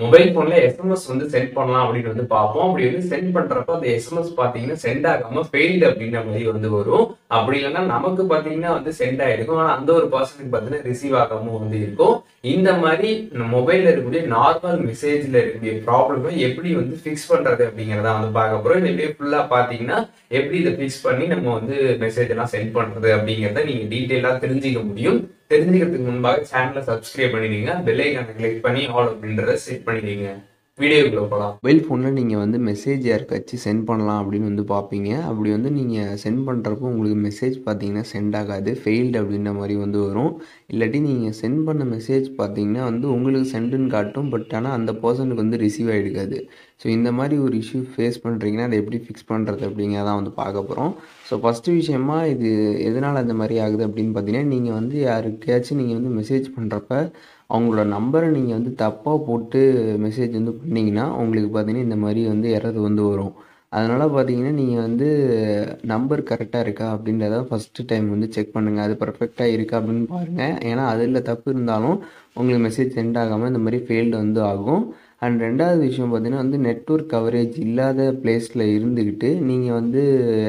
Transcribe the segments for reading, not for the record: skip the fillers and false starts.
Mobile ஃபோன்ல SMS வந்து send பண்ணலாம் அப்படின்னு வந்து பார்ப்போம். அப்படி வந்து சென்ட் பண்றப்ப அந்த எஸ்எம்எஸ் பார்த்தீங்கன்னா சென்ட் ஆகாம ஃபெயில்டு அப்படின்ற மாரி வந்து வரும். அப்படி இல்லைன்னா நமக்கு பார்த்தீங்கன்னா வந்து சென்ட் ஆயிருக்கும். ஆனா அந்த ஒரு பர்சனுக்கு பார்த்தீங்கன்னா ரிசீவ் ஆகாம வந்து இருக்கும். இந்த மாதிரி மொபைல்ல இருக்கக்கூடிய நார்மல் மெசேஜ்ல இருக்கக்கூடிய ப்ராப்ளமை எப்படி வந்து ஃபிக்ஸ் பண்றது அப்படிங்கிறத வந்து பார்க்க போறோம். இந்த வீடியோ ஃபுல்லா பார்த்தீங்கன்னா எப்படி இதை ஃபிக்ஸ் பண்ணி நம்ம வந்து மெசேஜ் எல்லாம் சென்ட் பண்றது அப்படிங்கிறத நீங்க டீட்டெயிலா தெரிஞ்சுக்க முடியும். தெரிஞ்சுக்கிறதுக்கு முன்பாக சேனலை சப்ஸ்கிரைப் பண்ணிடுங்க, பெல் ஐகானை கிளிக் பண்ணி ஆல் அப்படின்றத செட் பண்ணிடுங்க. வீடியோக்குள்ள போகலாம். மொபைல் ஃபோனில் நீங்கள் வந்து மெசேஜ் யாருக்காச்சும் சென்ட் பண்ணலாம் அப்படின்னு வந்து பார்ப்பீங்க. அப்படி வந்து நீங்கள் சென்ட் பண்ணுறப்போ உங்களுக்கு மெசேஜ் பார்த்தீங்கன்னா சென்ட் ஆகாது, ஃபெயில்டு அப்படின்ற மாதிரி வந்து வரும். இல்லாட்டி நீங்கள் சென்ட் பண்ண மெசேஜ் பார்த்தீங்கன்னா வந்து உங்களுக்கு சென்டுன்னு காட்டும், பட் ஆனால் அந்த பர்சனுக்கு வந்து ரிசீவ் ஆகிடுக்காது. ஸோ இந்த மாதிரி ஒரு இஷ்யூ ஃபேஸ் பண்ணுறீங்கன்னா அதை எப்படி ஃபிக்ஸ் பண்ணுறது அப்படிங்கிறதான் வந்து பார்க்க போகிறோம். ஸோ ஃபஸ்ட்டு விஷயமா இது எதனால் அந்த மாதிரி ஆகுது அப்படின்னு பார்த்தீங்கன்னா, நீங்கள் வந்து யாருக்காச்சும் நீங்கள் வந்து மெசேஜ் பண்ணுறப்ப அவங்களோட நம்பரை நீங்கள் வந்து தப்பாக போட்டு மெசேஜ் வந்து பண்ணிங்கன்னா உங்களுக்கு பார்த்தீங்கன்னா இந்த மாதிரி வந்து எரர் வந்து வரும். அதனால் பார்த்தீங்கன்னா நீங்கள் வந்து நம்பர் கரெக்டாக இருக்கா அப்படின்றத ஃபஸ்ட்டு டைம் வந்து செக் பண்ணுங்கள். அது பர்ஃபெக்டாக இருக்கா அப்படின்னு பாருங்கள். ஏன்னா அதில் தப்பு இருந்தாலும் உங்களுக்கு மெசேஜ் சென்ட் ஆகாமல் இந்த மாதிரி ஃபெயில்டு வந்து ஆகும். அண்ட் ரெண்டாவது விஷயம் பார்த்தீங்கன்னா வந்து நெட்வொர்க் கவரேஜ் இல்லாத பிளேஸில் இருந்துக்கிட்டு நீங்கள் வந்து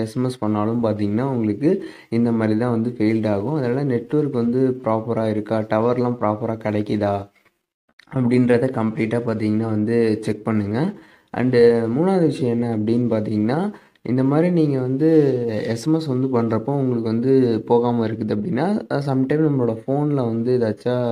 எஸ்எம்எஸ் பண்ணாலும் பார்த்தீங்கன்னா உங்களுக்கு இந்த மாதிரி தான் வந்து ஃபெயில்டு ஆகும். அதனால் நெட்வொர்க் வந்து ப்ராப்பராக இருக்கா, டவர்லாம் ப்ராப்பராக கிடைக்குதா அப்படின்றத கம்ப்ளீட்டாக பார்த்தீங்கன்னா வந்து செக் பண்ணுங்கள். அண்டு மூணாவது விஷயம் என்ன அப்படின்னு பார்த்தீங்கன்னா, இந்த மாதிரி நீங்கள் வந்து எஸ்எம்எஸ் வந்து பண்ணுறப்போ உங்களுக்கு வந்து போகாமல் இருக்குது அப்படின்னா, சம்டைம் நம்மளோட ஃபோனில் வந்து ஏதாச்சும்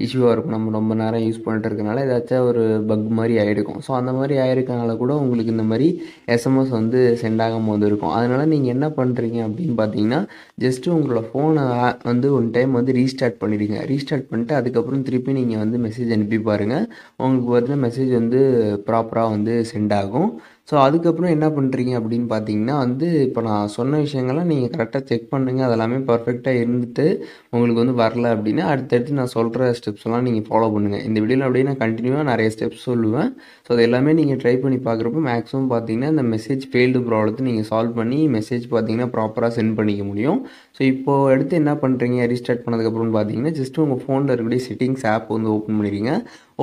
இஷ்யூவாக இருக்கும். நம்ம ரொம்ப நேரம் யூஸ் பண்ணிட்டு இருக்கனால ஏதாச்சும் ஒரு பக் மாதிரி ஆகிருக்கும். ஸோ அந்த மாதிரி ஆகிருக்கனால கூட உங்களுக்கு இந்த மாதிரி எஸ்எம்எஸ் வந்து சென்ட் ஆகாமல் வந்து இருக்கும். அதனால் நீங்கள் என்ன பண்ணுறீங்க அப்படின்னு பார்த்தீங்கன்னா, ஜஸ்ட்டு உங்களோட ஃபோனை வந்து ஒன் டைம் வந்து ரீஸ்டார்ட் பண்ணிடுங்க. ரீஸ்டார்ட் பண்ணிட்டு அதுக்கப்புறம் திருப்பி நீங்கள் வந்து மெசேஜ் அனுப்பி பாருங்கள். உங்களுக்கு பார்த்தீங்கன்னா மெசேஜ் வந்து ப்ராப்பராக வந்து சென்ட் ஆகும். ஸோ அதுக்கப்புறம் என்ன பண்ணுறீங்க அப்படின்னு பார்த்தீங்கன்னா வந்து இப்போ நான் சொன்ன விஷயங்கள்லாம் நீங்கள் கரெக்டாக செக் பண்ணுங்கள். அதெல்லாமே பர்ஃபெக்டாக இருந்துட்டு உங்களுக்கு வந்து வரல அப்படின்னா அடுத்தடுத்து நான் சொல்கிற ஸ்டெப்ஸ்லாம் நீங்கள் ஃபாலோ பண்ணுங்கள். இந்த வீடியோவில் அப்படியே நான் கண்டினியூவாக நிறைய ஸ்டெப்ஸ் சொல்லுவேன். ஸோ அது எல்லாமே நீங்கள் ட்ரை பண்ணி பார்க்குறப்போ மேக்ஸிமம் பார்த்தீங்கன்னா இந்த மெசேஜ் ஃபெயில்டு ப்ராப்ளத்தை நீங்கள் சால்வ் பண்ணி மெசேஜ் பார்த்தீங்கன்னா ப்ராப்பராக சென்ட் பண்ணிக்க முடியும். ஸோ இப்போது அடுத்து என்ன பண்ணுறீங்க ரீஸ்டார்ட் பண்ணதுக்கப்புறம் பார்த்தீங்கன்னா ஜஸ்ட்டு உங்கள் ஃபோனில் இருக்கக்கூடிய செட்டிங்ஸ் ஆப் வந்து ஓப்பன் பண்ணிடுங்க.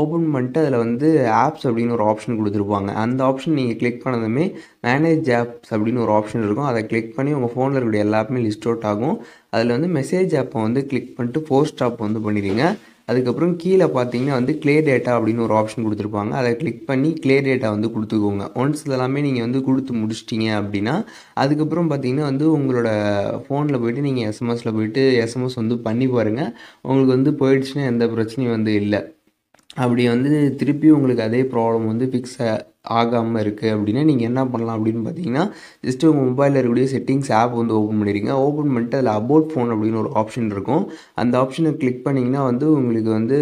ஓப்பன் பண்ணிட்டு அதில் வந்து ஆப்ஸ் அப்படின்னு ஒரு ஆப்ஷன் கொடுத்துருப்பாங்க. அந்த ஆப்ஷன் நீங்கள் கிளிக் பண்ணதுமே மேனேஜ் ஆப்ஸ் அப்படின்னு ஒரு ஆப்ஷன் இருக்கும். அதை கிளிக் பண்ணி உங்கள் ஃபோனில் இருக்கக்கூடிய எல்லா ஆப்புமே லிஸ்ட் அவுட் ஆகும். அதில் வந்து மெசேஜ் ஆப்பை வந்து கிளிக் பண்ணிட்டு ஃபோர்ஸ் ஸ்டாப் வந்து பண்ணிடுங்க. அதுக்கப்புறம் கீழே பார்த்தீங்கன்னா வந்து க்ளே டேட்டா அப்படின்னு ஒரு ஆப்ஷன் கொடுத்துருப்பாங்க. அதை கிளிக் பண்ணி க்ளே டேட்டா வந்து கொடுத்துக்கோங்க. ஒன்ஸ் இதெல்லாமே நீங்கள் வந்து கொடுத்து முடிச்சிட்டிங்க அப்படின்னா அதுக்கப்புறம் பார்த்தீங்கன்னா வந்து உங்களோட ஃபோனில் போய்ட்டு நீங்கள் எஸ்எம்எஸில் போய்ட்டு எஸ்எம்எஸ் வந்து பண்ணி பாருங்கள். உங்களுக்கு வந்து போயிடுச்சுன்னா எந்த பிரச்சனையும் வந்து இல்லை. அப்படி வந்து திருப்பி உங்களுக்கு அதே ப்ராப்ளம் வந்து ஃபிக்ஸ் ஆகாமல் இருக்குது அப்படின்னா நீங்கள் என்ன பண்ணலாம் அப்படின்னு பார்த்தீங்கன்னா ஜஸ்ட்டு உங்கள் மொபைலில் இருக்கக்கூடிய செட்டிங்ஸ் ஆப் வந்து ஓப்பன் பண்ணிடுங்க. ஓப்பன் பண்ணிட்டு அதில் அபவுட் ஃபோன் அப்படின்னு ஒரு ஆப்ஷன் இருக்கும். அந்த ஆப்ஷனை கிளிக் பண்ணிங்கன்னா வந்து உங்களுக்கு வந்து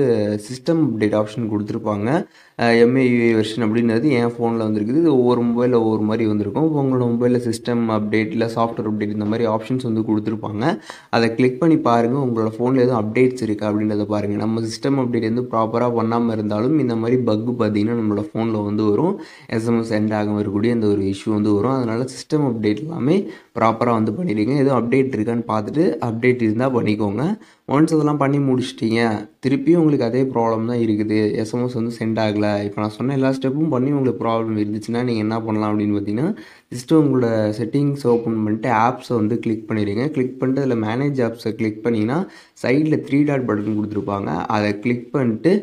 சிஸ்டம் அப்டேட் ஆப்ஷன் கொடுத்துருப்பாங்க. எம்ஏயுஐ வெர்ஷன் அப்படின்றது என் ஃபோனில் வந்துருக்குது. இது ஒவ்வொரு மொபைலில் ஒவ்வொரு மாதிரி வந்திருக்கும். இப்போ உங்களோட மொபைலில் சிஸ்டம் அப்டேட் இல்லை சாஃப்ட்வேர் அப்டேட் இந்த மாதிரி ஆப்ஷன்ஸ் வந்து கொடுத்துருப்பாங்க. அதை கிளிக் பண்ணி பாருங்கள். உங்களோட ஃபோனில் எதுவும் அப்டேட்ஸ் இருக்கா அப்படின்றத பாருங்கள். நம்ம சிஸ்டம் அப்டேட் வந்து ப்ராப்பராக பண்ணாமல் இருந்தாலும் இந்த மாதிரி பக்கு பார்த்தீங்கன்னா நம்மளோட ஃபோனில் வந்து வரும். எஸ்எம்எஸ் சென்ட் ஆகாமல் இருக்கக்கூடிய இந்த ஒரு இஷ்யூ வந்து வரும். அதனால் சிஸ்டம் அப்டேட் எல்லாமே ப்ராப்பராக வந்து பண்ணிடுங்க. எதுவும் அப்டேட் இருக்கான்னு பார்த்துட்டு அப்டேட் இருந்தால் பண்ணிக்கோங்க. ஒன்ஸ் அதெல்லாம் பண்ணி முடிச்சிட்டிங்க திருப்பியும் உங்களுக்கு அதே ப்ராப்ளம் தான் இருக்குது, எஸ்எம்எஸ் வந்து சென்ட் ஆகலை. இப்போ நான் சொன்ன எல்லா ஸ்டெப்பும் பண்ணி உங்களுக்கு ப்ராப்ளம் இருந்துச்சுன்னா நீங்கள் என்ன பண்ணலாம் அப்படின்னு பார்த்தீங்கன்னா ஜஸ்ட்டு உங்களோட செட்டிங்ஸ் ஓப்பன் பண்ணிட்டு ஆப்ஸை வந்து கிளிக் பண்ணிடுங்க. கிளிக் பண்ணிட்டு அதில் மேனேஜ் ஆப்ஸை கிளிக் பண்ணிங்கன்னா சைடில் 3 டாட் பட்டன் கொடுத்துருப்பாங்க. அதை கிளிக் பண்ணிட்டு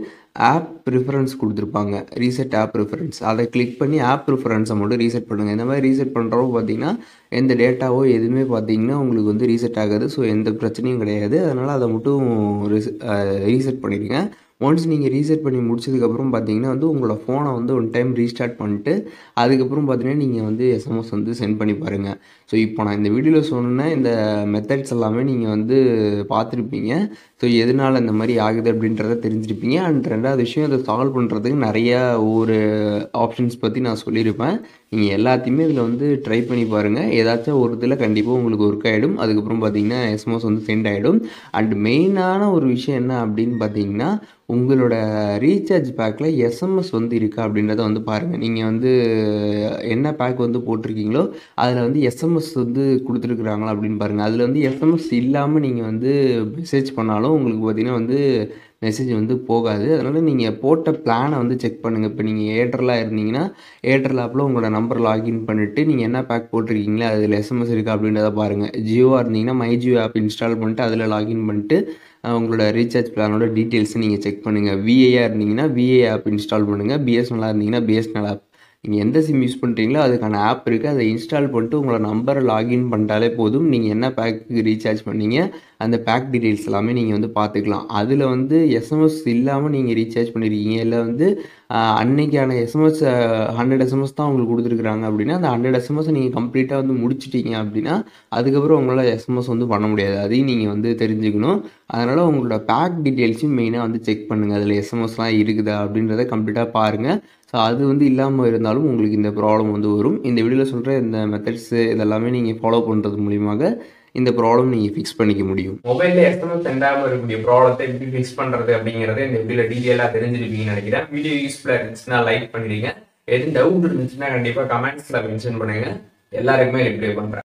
ஆப் ப்ரிஃபரன்ஸ் கொடுத்துருப்பாங்க. ரீசெட் ஆப் ப்ரிஃபரன்ஸ் அதை கிளிக் பண்ணி ஆப் ப்ரிஃபரன்ஸை மட்டும் ரீசெட் பண்ணுங்கள். இந்த மாதிரி ரீசெட் பண்ணுறப்போ பார்த்தீங்கன்னா எந்த டேட்டாவோ எதுவுமே பார்த்தீங்கன்னா உங்களுக்கு வந்து ரீசெட் ஆகாது. ஸோ எந்த பிரச்சனையும் கிடையாது. அதனால் அதை மட்டும் ரீசெட் பண்ணிடுங்க. ஒன்ஸ் நீங்கள் ரீசெட் பண்ணி முடிச்சதுக்கப்புறம் பார்த்தீங்கன்னா வந்து உங்களோட ஃபோனை வந்து ஒன் டைம் ரீஸ்டார்ட் பண்ணிட்டு அதுக்கப்புறம் பார்த்தீங்கன்னா நீங்கள் வந்து எஸ்எம்எஸ் வந்து சென்ட் பண்ணி பாருங்கள். ஸோ இப்போ நான் இந்த வீடியோவில் சொன்ன இந்த மெத்தட்ஸ் எல்லாமே நீங்கள் வந்து பார்த்துருப்பீங்க. ஸோ எதனால் இந்த மாதிரி ஆகுது அப்படின்றத தெரிஞ்சிருப்பீங்க. அண்ட் ரெண்டாவது விஷயம் இதை சால்வ் பண்ணுறதுக்கு நிறையா ஒவ்வொரு ஆப்ஷன்ஸ் பற்றி நான் சொல்லியிருப்பேன். நீங்கள் எல்லாத்தையுமே இதில் வந்து ட்ரை பண்ணி பாருங்கள். ஏதாச்சும் ஒரு இதில் கண்டிப்பாக உங்களுக்கு ஒர்க் ஆகிடும். அதுக்கப்புறம் பார்த்தீங்கன்னா எஸ்எம்எஸ் வந்து சென்ட் ஆகிடும். அண்ட் மெயினான ஒரு விஷயம் என்ன அப்படின்னு பார்த்தீங்கன்னா உங்களோட ரீசார்ஜ் பேக்கில் எஸ்எம்எஸ் வந்து இருக்கா அப்படின்றத வந்து பாருங்கள். நீங்கள் வந்து என்ன பேக் வந்து போட்டிருக்கீங்களோ அதில் வந்து எஸ்எம்எஸ் வந்து கொடுத்துருக்குறாங்களா அப்படின்னு பாருங்கள். அதில் வந்து எஸ்எம்எஸ் இல்லாமல் நீங்கள் வந்து மெசேஜ் பண்ணாலும் உங்களுக்கு பார்த்திங்கன்னா வந்து மெசேஜ் வந்து போகாது. அதனால் நீங்கள் போட்ட பிளானை வந்து செக் பண்ணுங்கள். இப்போ நீங்கள் ஏர்டெல்லாக இருந்தீங்கன்னா ஏர்டெல் ஆப்பில் உங்களோட நம்பர் லாகின் பண்ணிவிட்டு நீங்கள் என்ன பேக் போட்டிருக்கீங்களோ அதில் எஸ்எம்எஸ் இருக்கா அப்படின்றத பாருங்கள். ஜியோவாக இருந்தீங்கன்னா மை ஜியோ ஆப் இன்ஸ்டால் பண்ணிட்டு அதில் லாகின் பண்ணிட்டு உங்களோட ரீசார்ஜ் பிளானோட டீட்டெயில்ஸை நீங்கள் செக் பண்ணுங்கள். விஐயாக இருந்தீங்கன்னா விஐ ஆப் இன்ஸ்டால் பண்ணுங்கள். பிஎஸ்என்எல்லாக இருந்தீங்கன்னா பிஎஸ்என்எல் ஆப், நீங்கள் எந்த சிம் யூஸ் பண்ணுறீங்களோ அதுக்கான ஆப் இருக்குது, அதை இன்ஸ்டால் பண்ணிட்டு உங்களோட நம்பரை லாகின் பண்ணிட்டாலே போதும். நீங்கள் என்ன பேக்கு ரீசார்ஜ் பண்ணீங்க அந்த பேக் டீட்டெயில்ஸ் எல்லாமே நீங்கள் வந்து பார்த்துக்கலாம். அதில் வந்து எஸ்எம்எஸ் இல்லாமல் நீங்கள் ரீசார்ஜ் பண்ணியிருக்கீங்க, இல்லை வந்து அன்னைக்கான எஸ்எம்எஸ் 100 எஸ்எம்எஸ் தான் உங்களுக்கு கொடுத்துருக்குறாங்க அப்படின்னா அந்த 100 எஸ்எம்எஸ் நீங்கள் கம்ப்ளீட்டாக வந்து முடிச்சிட்டீங்க அப்படின்னா அதுக்கப்புறம் உங்களால் எஸ்எம்எஸ் வந்து பண்ண முடியாது. அதையும் நீங்கள் வந்து தெரிஞ்சுக்கணும். அதனால் உங்களோட பேக் டீட்டெயில்ஸையும் மெயினாக வந்து செக் பண்ணுங்கள். அதில் எஸ்எம்எஸ்லாம் இருக்குதா அப்படின்றத கம்ப்ளீட்டாக பாருங்கள். ஸோ அது வந்து இல்லாமல் இருந்தாலும் உங்களுக்கு இந்த ப்ராப்ளம் வந்து வரும். இந்த வீடியோவில் சொல்கிற இந்த மெத்தட்ஸு இதெல்லாமே நீங்கள் ஃபாலோ பண்ணுறது மூலியமாக இந்த ப்ராப்ளம் நீங்கள் ஃபிக்ஸ் பண்ணிக்க முடியும். மொபைலில் எஸ்எம்எஸ் சென்ட் ஆகாமல் இருக்கக்கூடிய ப்ராப்ளத்தை எப்படி ஃபிக்ஸ் பண்ணுறது அப்படிங்கிறத இந்த வீடியோவில் டீட்டெயிலாக தெரிஞ்சிருப்பீங்கன்னு நினைக்கிறேன். வீடியோ யூஸ்ஃபுல்லாக இருந்துச்சுன்னா லைக் பண்ணிடுங்க. எதுவும் டவுட் இருந்துச்சுன்னா கண்டிப்பாக கமெண்ட்ஸில் மென்ஷன் பண்ணுங்கள். எல்லாருக்குமே ரிப்ளை பண்ணுறேன்.